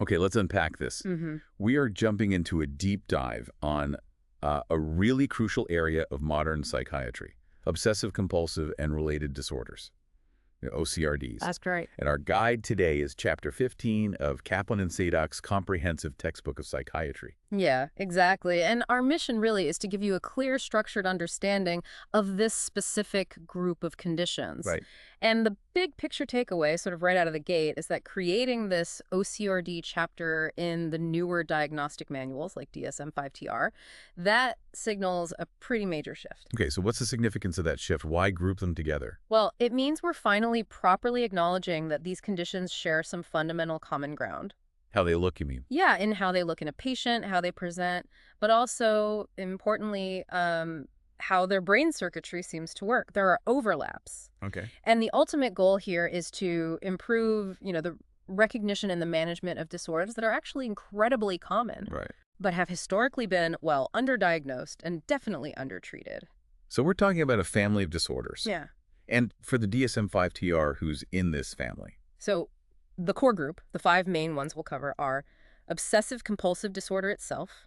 Okay, let's unpack this. We are jumping into a deep dive on a really crucial area of modern psychiatry, obsessive-compulsive and related disorders, OCRDs. That's right. And our guide today is Chapter 15 of Kaplan and Sadock's comprehensive textbook of psychiatry. Yeah, exactly. And our mission really is to give you a clear, structured understanding of this specific group of conditions. Right. And the big picture takeaway, sort of right out of the gate, is that creating this OCRD chapter in the newer diagnostic manuals, like DSM-5-TR, that signals a pretty major shift. Okay, so what's the significance of that shift? Why group them together? Well, it means we're finally properly acknowledging that these conditions share some fundamental common ground. How they look, you mean? Yeah, in how they look in a patient, how they present, but also, importantly, how their brain circuitry seems to work. There are overlaps. Okay. And the ultimate goal here is to improve, the recognition and the management of disorders that are actually incredibly common, Right. but have historically been, well, underdiagnosed and definitely undertreated. So we're talking about a family of disorders. Yeah. And for the DSM-5-TR, who's in this family? So the core group, the 5 main ones we'll cover, are obsessive-compulsive disorder itself,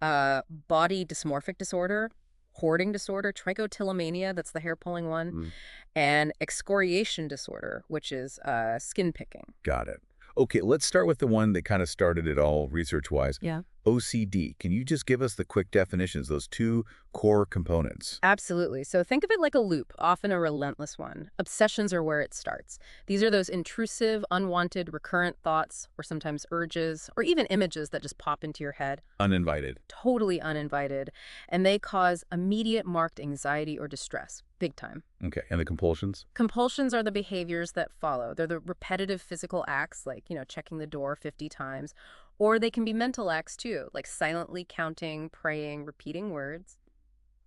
body dysmorphic disorder, hoarding disorder, trichotillomania, that's the hair-pulling one, and excoriation disorder, which is skin picking. Got it. Okay, let's start with the one that kind of started it all research-wise. Yeah. OCD. Can you just give us the quick definitions, those 2 core components? Absolutely. So think of it like a loop, often a relentless one. Obsessions are where it starts. These are those intrusive, unwanted, recurrent thoughts, or sometimes urges, or even images that just pop into your head. Uninvited. Totally uninvited. And they cause immediate marked anxiety or distress. Big time. Okay, and the compulsions? Compulsions are the behaviors that follow. They're the repetitive physical acts, like, checking the door 50 times. Or they can be mental acts, too, like silently counting, praying, repeating words.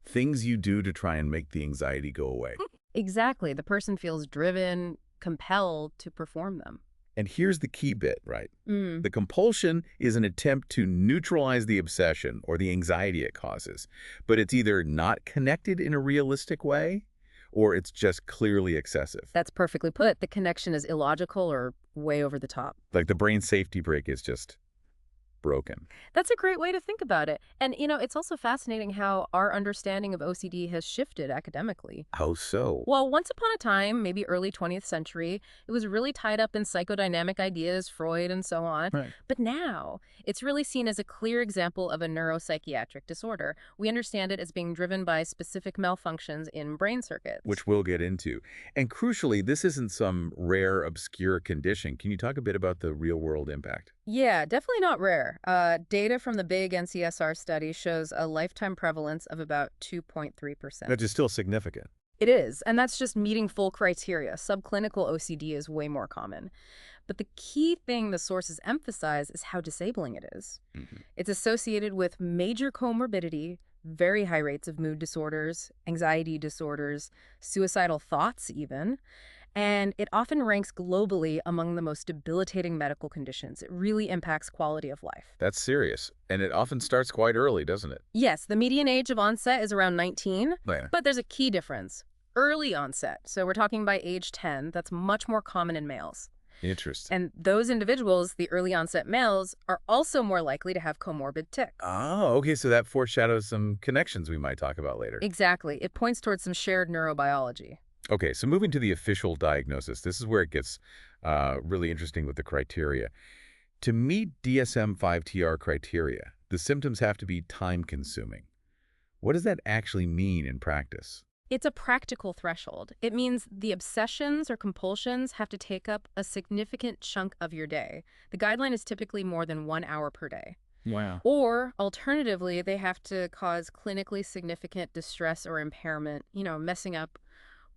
Things you do to try and make the anxiety go away. Exactly. The person feels driven, compelled to perform them. And here's the key bit, right? The compulsion is an attempt to neutralize the obsession or the anxiety it causes, but it's either not connected in a realistic way or it's just clearly excessive. That's perfectly put. The connection is illogical or way over the top. Like the brain safety brake is just broken. That's a great way to think about it. And, it's also fascinating how our understanding of OCD has shifted academically. How so? Well, once upon a time, maybe early 20th century, it was really tied up in psychodynamic ideas, Freud and so on. Right. But now, it's really seen as a clear example of a neuropsychiatric disorder. We understand it as being driven by specific malfunctions in brain circuits. Which we'll get into. And crucially, this isn't some rare, obscure condition. Can you talk a bit about the real-world impact? Yeah, definitely not rare. Data from the big NCSR study shows a lifetime prevalence of about 2.3%. That is still significant. It is, and that's just meeting full criteria. Subclinical OCD is way more common. But the key thing the sources emphasize is how disabling it is. It's associated with major comorbidity, very high rates of mood disorders, anxiety disorders, suicidal thoughts even. And it often ranks globally among the most debilitating medical conditions. It really impacts quality of life. That's serious. And it often starts quite early, doesn't it? Yes, the median age of onset is around 19, Yeah. but there's a key difference. Early onset, so we're talking by age 10, that's much more common in males. Interesting. And those individuals, the early onset males, are also more likely to have comorbid tics. Oh, okay, so that foreshadows some connections we might talk about later. Exactly. It points towards some shared neurobiology. Okay, so moving to the official diagnosis, this is where it gets really interesting with the criteria. To meet DSM-5-TR criteria, the symptoms have to be time-consuming. What does that actually mean in practice? It's a practical threshold. It means the obsessions or compulsions have to take up a significant chunk of your day. The guideline is typically more than 1 hour per day. Wow. Or, alternatively, they have to cause clinically significant distress or impairment, messing up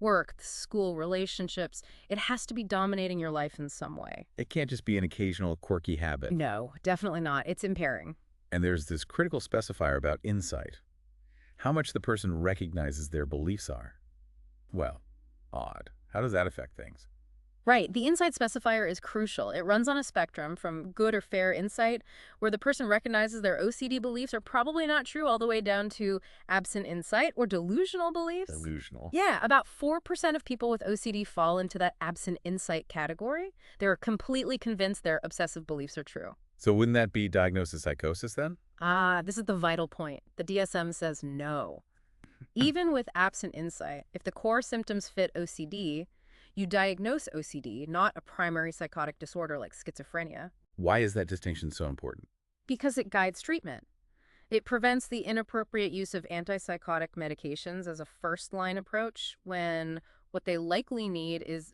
work, school, relationships. It has to be dominating your life in some way. It can't just be an occasional quirky habit. No, definitely not. It's impairing. And there's this critical specifier about insight. How much the person recognizes their beliefs are. Well, odd. How does that affect things? Right. The insight specifier is crucial. It runs on a spectrum from good or fair insight, where the person recognizes their OCD beliefs are probably not true, all the way down to absent insight or delusional beliefs. Delusional. Yeah, about 4% of people with OCD fall into that absent insight category. They're completely convinced their obsessive beliefs are true. So wouldn't that be diagnosed as psychosis then? This is the vital point. The DSM says no. Even with absent insight, if the core symptoms fit OCD, you diagnose OCD, not a primary psychotic disorder like schizophrenia, Why is that distinction so important? because it guides treatment. It prevents the inappropriate use of antipsychotic medications as a first-line approach when what they likely need is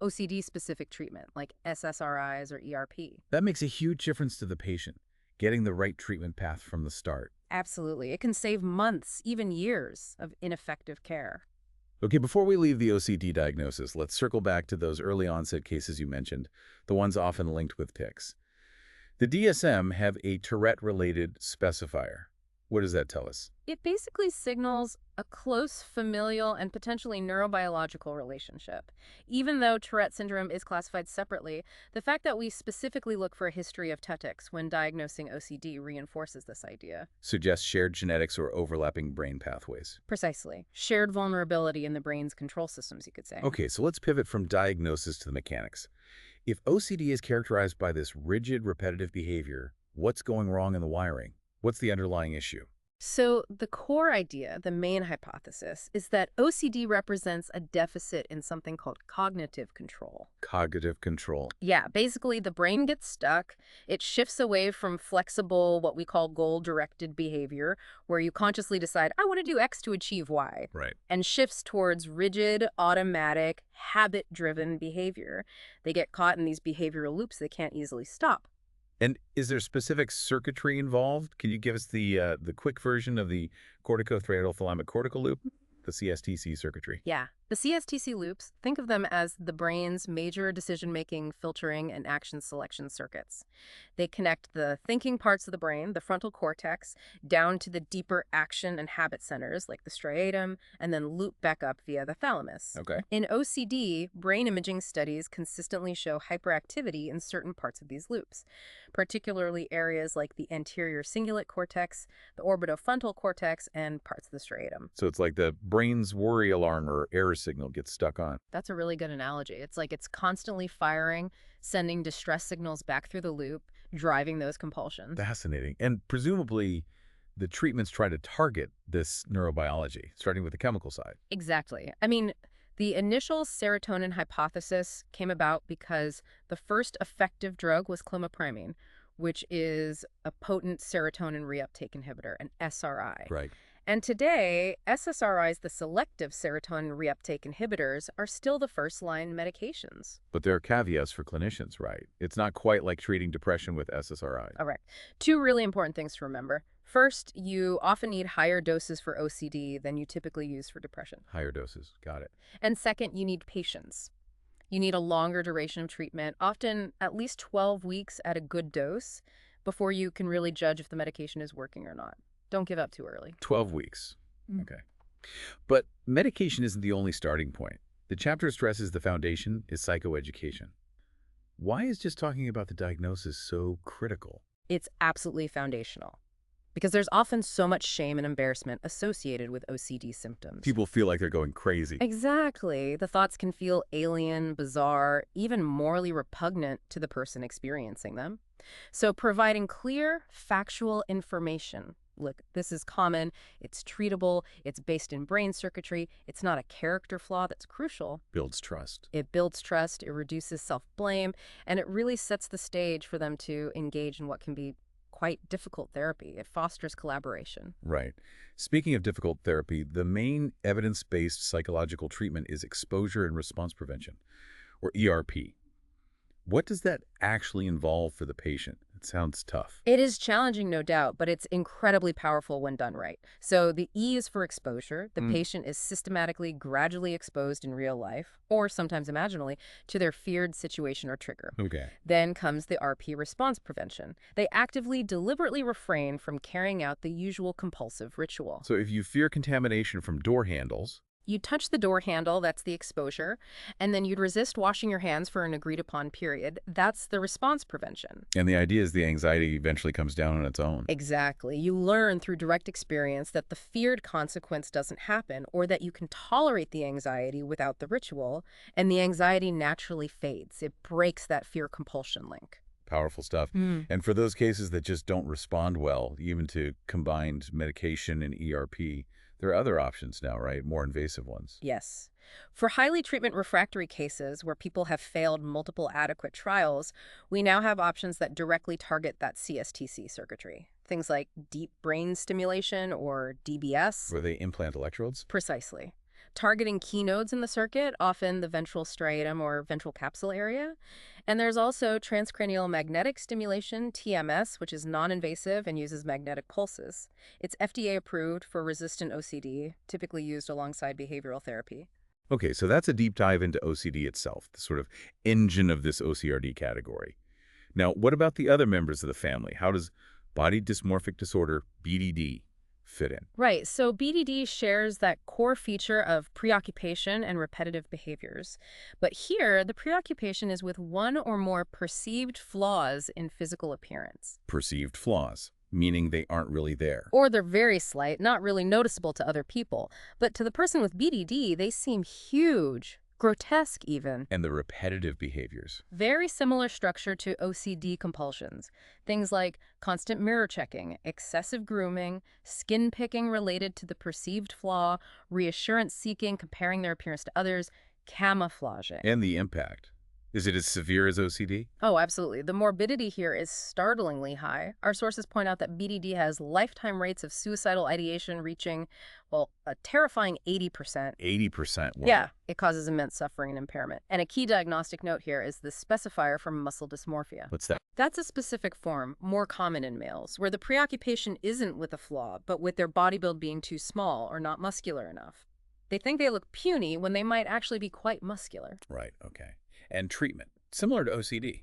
OCD-specific treatment, like SSRIs or ERP. That makes a huge difference to the patient, getting the right treatment path from the start. Absolutely. It can save months, even years, of ineffective care. Okay, before we leave the OCD diagnosis, let's circle back to those early onset cases you mentioned, the ones often linked with tics. The DSM have a Tourette-related specifier. What does that tell us? It basically signals a close familial and potentially neurobiological relationship. Even though Tourette syndrome is classified separately, the fact that we specifically look for a history of tics when diagnosing OCD reinforces this idea. Suggests shared genetics or overlapping brain pathways. Precisely. Shared vulnerability in the brain's control systems, you could say. Okay, so let's pivot from diagnosis to the mechanics. If OCD is characterized by this rigid, repetitive behavior, what's going wrong in the wiring? What's the underlying issue? So the core idea, the main hypothesis, is that OCD represents a deficit in something called cognitive control. Cognitive control. Yeah, basically the brain gets stuck. It shifts away from flexible, what we call goal-directed behavior, where you consciously decide, I want to do X to achieve Y, Right. and shifts towards rigid, automatic, habit-driven behavior. They get caught in these behavioral loops they can't easily stop. And is there specific circuitry involved? Can you give us the quick version of the cortico-striatal-thalamic-cortical loop, the CSTC circuitry? Yeah. The CSTC loops, think of them as the brain's major decision-making, filtering, and action selection circuits. They connect the thinking parts of the brain, the frontal cortex, down to the deeper action and habit centers like the striatum, and then loop back up via the thalamus. Okay. In OCD, brain imaging studies consistently show hyperactivity in certain parts of these loops, particularly areas like the anterior cingulate cortex, the orbitofrontal cortex, and parts of the striatum. So it's like the brain's worry alarm or error signal gets stuck on. That's a really good analogy. It's like it's constantly firing, sending distress signals back through the loop, driving those compulsions. Fascinating. And presumably, the treatments try to target this neurobiology, starting with the chemical side. Exactly. I mean, the initial serotonin hypothesis came about because the first effective drug was clomipramine, which is a potent serotonin reuptake inhibitor, an SRI. Right. And today, SSRIs, the selective serotonin reuptake inhibitors, are still the first-line medications. But there are caveats for clinicians, right? It's not quite like treating depression with SSRIs. All right. Two really important things to remember. First, you often need higher doses for OCD than you typically use for depression. Higher doses. Got it. And second, you need patience. You need a longer duration of treatment, often at least 12 weeks at a good dose, before you can really judge if the medication is working or not. Don't give up too early. 12 weeks. Okay. But medication isn't the only starting point. The chapter stresses the foundation is psychoeducation. Why is just talking about the diagnosis so critical? It's absolutely foundational, because there's often so much shame and embarrassment associated with OCD symptoms. People feel like they're going crazy. Exactly. The thoughts can feel alien, bizarre, even morally repugnant to the person experiencing them. So providing clear, factual information. Look, this is common, it's treatable, it's based in brain circuitry, it's not a character flaw that's crucial. Builds trust. It builds trust, it reduces self-blame, and it really sets the stage for them to engage in what can be quite difficult therapy. It fosters collaboration. Right. Speaking of difficult therapy, the main evidence-based psychological treatment is exposure and response prevention, or ERP. What does that actually involve for the patient? It sounds tough. It is challenging, no doubt, but it's incredibly powerful when done right. So the E is for exposure. The patient is systematically, gradually exposed in real life, or sometimes imaginally, to their feared situation or trigger. Okay. Then comes the RP, response prevention. They actively, deliberately refrain from carrying out the usual compulsive ritual. So if you fear contamination from door handles, You'd touch the door handle, that's the exposure, and then you'd resist washing your hands for an agreed-upon period. That's the response prevention. And the idea is the anxiety eventually comes down on its own. Exactly. You learn through direct experience that the feared consequence doesn't happen, or that you can tolerate the anxiety without the ritual, and the anxiety naturally fades. It breaks that fear-compulsion link. Powerful stuff. And for those cases that just don't respond well, even to combined medication and ERP, there are other options now, right? More invasive ones. Yes. For highly treatment-refractory cases where people have failed multiple adequate trials, we now have options that directly target that CSTC circuitry. Things like deep brain stimulation or DBS. Where they implant electrodes? Precisely. Targeting key nodes in the circuit, often the ventral striatum or ventral capsule area. And there's also transcranial magnetic stimulation, TMS, which is non-invasive and uses magnetic pulses. It's FDA approved for resistant OCD, typically used alongside behavioral therapy. Okay, so that's a deep dive into OCD itself, the sort of engine of this OCRD category. Now, what about the other members of the family? How does body dysmorphic disorder, BDD, fit in? Right, so BDD shares that core feature of preoccupation and repetitive behaviors. But here, the preoccupation is with one or more perceived flaws in physical appearance. Perceived flaws, meaning they aren't really there. Or they're very slight, not really noticeable to other people. But to the person with BDD, they seem huge, grotesque even. And the repetitive behaviors. Very similar structure to OCD compulsions. Things like constant mirror checking, excessive grooming, skin picking related to the perceived flaw, reassurance seeking, comparing their appearance to others, camouflaging. And the impact. Is it as severe as OCD? Oh, absolutely. The morbidity here is startlingly high. Our sources point out that BDD has lifetime rates of suicidal ideation reaching, well, a terrifying 80%. 80%? Wow. Yeah, it causes immense suffering and impairment. And a key diagnostic note here is the specifier for muscle dysmorphia. What's that? That's a specific form, more common in males, where the preoccupation isn't with a flaw, but with their body build being too small or not muscular enough. They think they look puny when they might actually be quite muscular. Right, okay. And treatment, similar to OCD.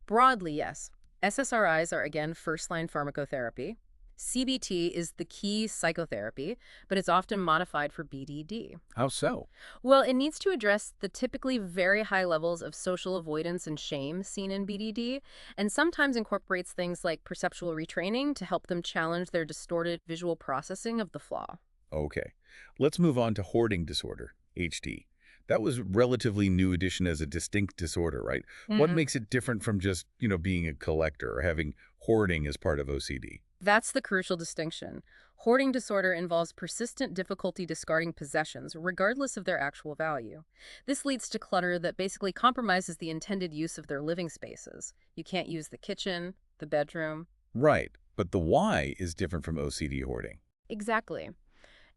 Broadly, yes. SSRIs are, again, first-line pharmacotherapy. CBT is the key psychotherapy, but it's often modified for BDD. How so? Well, it needs to address the typically very high levels of social avoidance and shame seen in BDD, and sometimes incorporates things like perceptual retraining to help them challenge their distorted visual processing of the flaw. Okay. Let's move on to hoarding disorder, HD. That was a relatively new addition as a distinct disorder, right? What makes it different from just, being a collector or having hoarding as part of OCD? That's the crucial distinction. Hoarding disorder involves persistent difficulty discarding possessions, regardless of their actual value. This leads to clutter that basically compromises the intended use of their living spaces. You can't use the kitchen, the bedroom. Right, but the why is different from OCD hoarding. Exactly.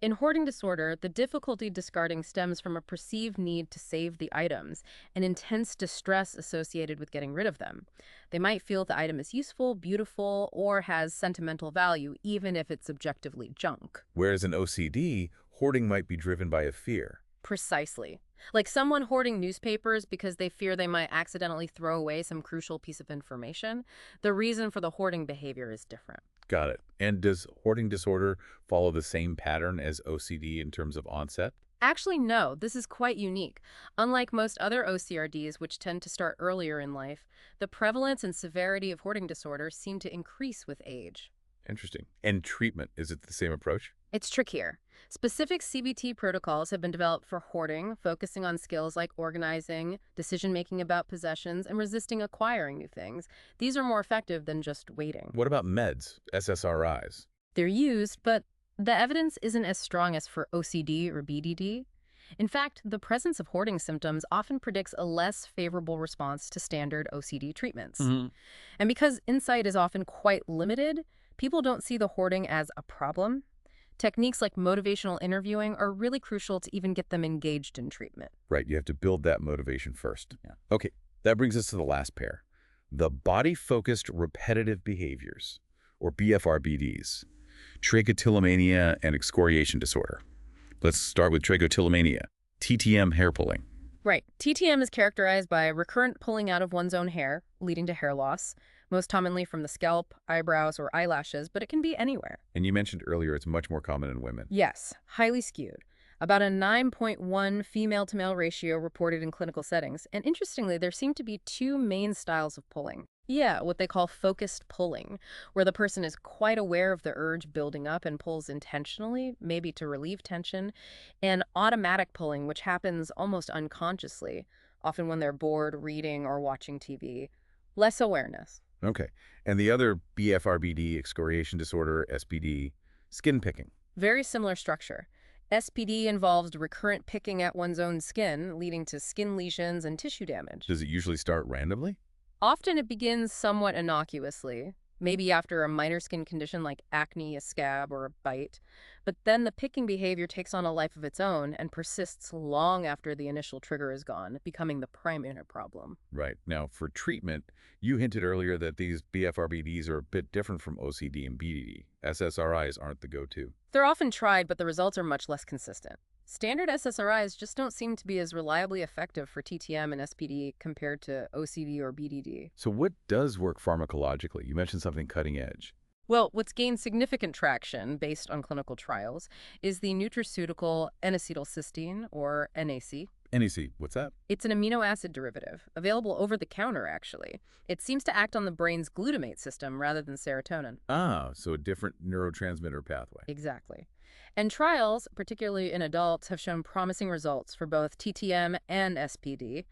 In hoarding disorder, the difficulty discarding stems from a perceived need to save the items and intense distress associated with getting rid of them. They might feel the item is useful, beautiful, or has sentimental value, even if it's objectively junk. Whereas in OCD, hoarding might be driven by a fear. Precisely. Like someone hoarding newspapers because they fear they might accidentally throw away some crucial piece of information. The reason for the hoarding behavior is different. Got it. And does hoarding disorder follow the same pattern as OCD in terms of onset? Actually, no. This is quite unique. Unlike most other OCRDs, which tend to start earlier in life, the prevalence and severity of hoarding disorder seem to increase with age. Interesting. And treatment, is it the same approach? It's trickier. Specific CBT protocols have been developed for hoarding, focusing on skills like organizing, decision-making about possessions, and resisting acquiring new things. These are more effective than just waiting. What about meds, SSRIs? They're used, but the evidence isn't as strong as for OCD or BDD. In fact, the presence of hoarding symptoms often predicts a less favorable response to standard OCD treatments. And because insight is often quite limited, people don't see the hoarding as a problem. Techniques like motivational interviewing are really crucial to even get them engaged in treatment. Right, you have to build that motivation first. Yeah. Okay, that brings us to the last pair. The body-focused repetitive behaviors, or BFRBDs, trichotillomania and excoriation disorder. Let's start with trichotillomania, TTM hair pulling. Right. TTM is characterized by recurrent pulling out of one's own hair, leading to hair loss, most commonly from the scalp, eyebrows, or eyelashes, but it can be anywhere. And you mentioned earlier it's much more common in women. Yes, highly skewed. About a 9.1 female-to-male ratio reported in clinical settings. And interestingly, there seem to be two main styles of pulling. Yeah, what they call focused pulling, where the person is quite aware of the urge building up and pulls intentionally, maybe to relieve tension, and automatic pulling, which happens almost unconsciously, often when they're bored, reading, or watching TV. Less awareness. Okay. And the other BFRBD, excoriation disorder, SPD, skin picking. Very similar structure. SPD involves recurrent picking at one's own skin, leading to skin lesions and tissue damage. Does it usually start randomly? Often it begins somewhat innocuously, maybe after a minor skin condition like acne, a scab, or a bite. But then the picking behavior takes on a life of its own and persists long after the initial trigger is gone, becoming the primary problem. Right. Now, for treatment, you hinted earlier that these BFRBDs are a bit different from OCD and BDD. SSRIs aren't the go-to. They're often tried, but the results are much less consistent. Standard SSRIs just don't seem to be as reliably effective for TTM and SPD compared to OCD or BDD. So what does work pharmacologically? You mentioned something cutting edge. Well, what's gained significant traction based on clinical trials is the nutraceutical N-acetylcysteine, or NAC. NEC, what's that? It's an amino acid derivative, available over the counter, actually. It seems to act on the brain's glutamate system rather than serotonin. Ah, so a different neurotransmitter pathway. Exactly. And trials, particularly in adults, have shown promising results for both TTM and SPD.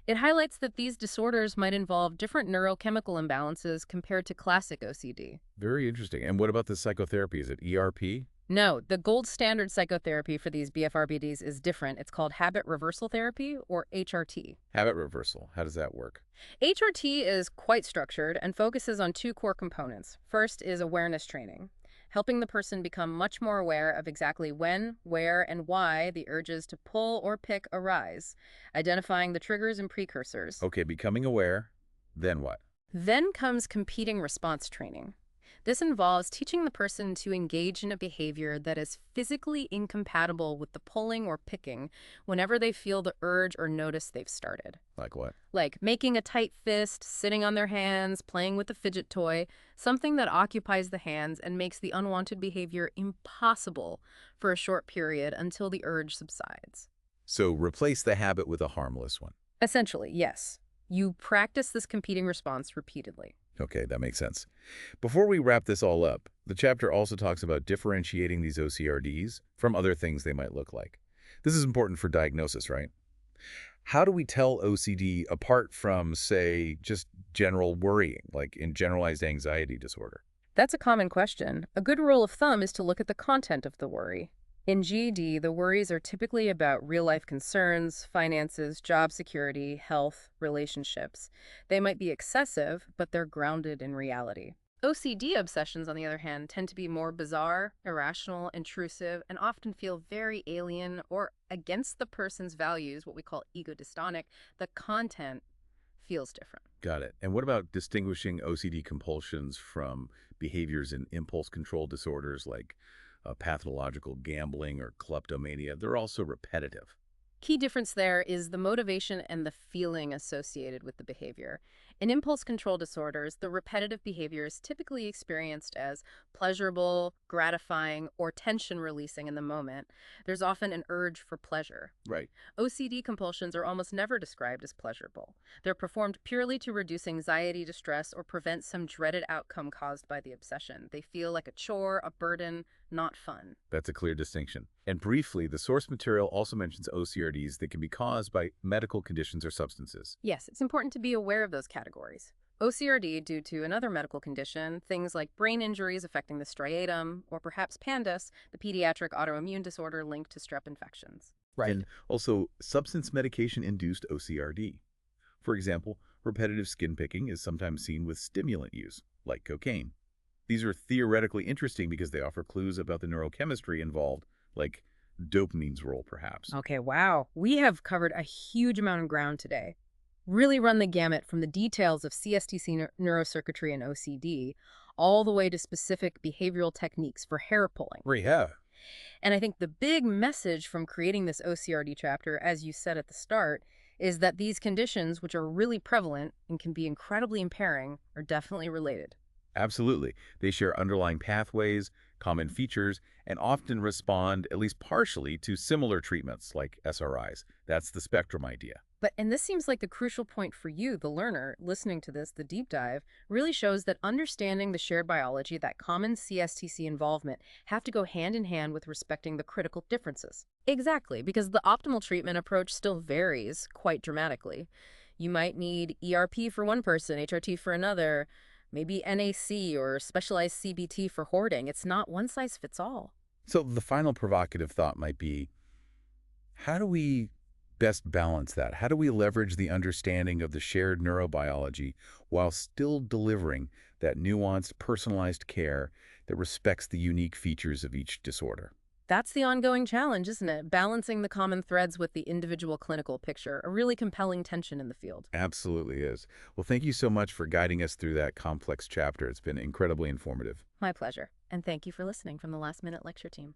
It highlights that these disorders might involve different neurochemical imbalances compared to classic OCD. Very interesting. And what about the psychotherapy? Is it ERP? No, the gold standard psychotherapy for these BFRBDs is different. It's called habit reversal therapy, or HRT. Habit reversal. How does that work? HRT is quite structured and focuses on two core components. First is awareness training, helping the person become much more aware of exactly when, where, and why the urges to pull or pick arise, identifying the triggers and precursors. Okay, becoming aware. Then what? Then comes competing response training. This involves teaching the person to engage in a behavior that is physically incompatible with the pulling or picking whenever they feel the urge or notice they've started. Like what? Like making a tight fist, sitting on their hands, playing with a fidget toy, something that occupies the hands and makes the unwanted behavior impossible for a short period until the urge subsides. So replace the habit with a harmless one. Essentially, yes. You practice this competing response repeatedly. Okay, that makes sense. Before we wrap this all up, the chapter also talks about differentiating these OCRDs from other things they might look like. This is important for diagnosis, right? How do we tell OCD apart from, say, just general worrying, like in generalized anxiety disorder? That's a common question. A good rule of thumb is to look at the content of the worry. In GED, the worries are typically about real-life concerns, finances, job security, health, relationships. They might be excessive, but they're grounded in reality. OCD obsessions, on the other hand, tend to be more bizarre, irrational, intrusive, and often feel very alien or against the person's values, what we call ego-dystonic. The content feels different. Got it. And what about distinguishing OCD compulsions from behaviors in impulse control disorders like pathological gambling or kleptomania? They're also repetitive. Key difference there is the motivation and the feeling associated with the behavior. In impulse control disorders, the repetitive behavior is typically experienced as pleasurable, gratifying, or tension-releasing in the moment. There's often an urge for pleasure. Right. OCD compulsions are almost never described as pleasurable. They're performed purely to reduce anxiety, distress, or prevent some dreaded outcome caused by the obsession. They feel like a chore, a burden, not fun. That's a clear distinction. And briefly, the source material also mentions OCRDs that can be caused by medical conditions or substances. Yes, it's important to be aware of those categories. OCRD due to another medical condition, things like brain injuries affecting the striatum, or perhaps PANDAS, the pediatric autoimmune disorder linked to strep infections. Right. And also substance medication-induced OCRD. For example, repetitive skin picking is sometimes seen with stimulant use, like cocaine. These are theoretically interesting because they offer clues about the neurochemistry involved, like dopamine's role, perhaps. Okay, wow. We have covered a huge amount of ground today. Really run the gamut from the details of CSTC neurocircuitry and OCD all the way to specific behavioral techniques for hair pulling. We have. And I think the big message from creating this OCRD chapter, as you said at the start, is that these conditions, which are really prevalent and can be incredibly impairing, are definitely related. Absolutely. They share underlying pathways, common features, and often respond, at least partially, to similar treatments like SRIs. That's the spectrum idea. And this seems like the crucial point for you, the learner, listening to this, the deep dive, really shows that understanding the shared biology, that common CSTC involvement, have to go hand in hand with respecting the critical differences. Exactly, because the optimal treatment approach still varies quite dramatically. You might need ERP for one person, HRT for another, maybe NAC or specialized CBT for hoarding. It's not one size fits all. So the final provocative thought might be, how do we best balance that? How do we leverage the understanding of the shared neurobiology while still delivering that nuanced, personalized care that respects the unique features of each disorder? That's the ongoing challenge, isn't it? Balancing the common threads with the individual clinical picture, a really compelling tension in the field. Absolutely is. Well, thank you so much for guiding us through that complex chapter. It's been incredibly informative. My pleasure. And thank you for listening from the Last Minute Lecture team.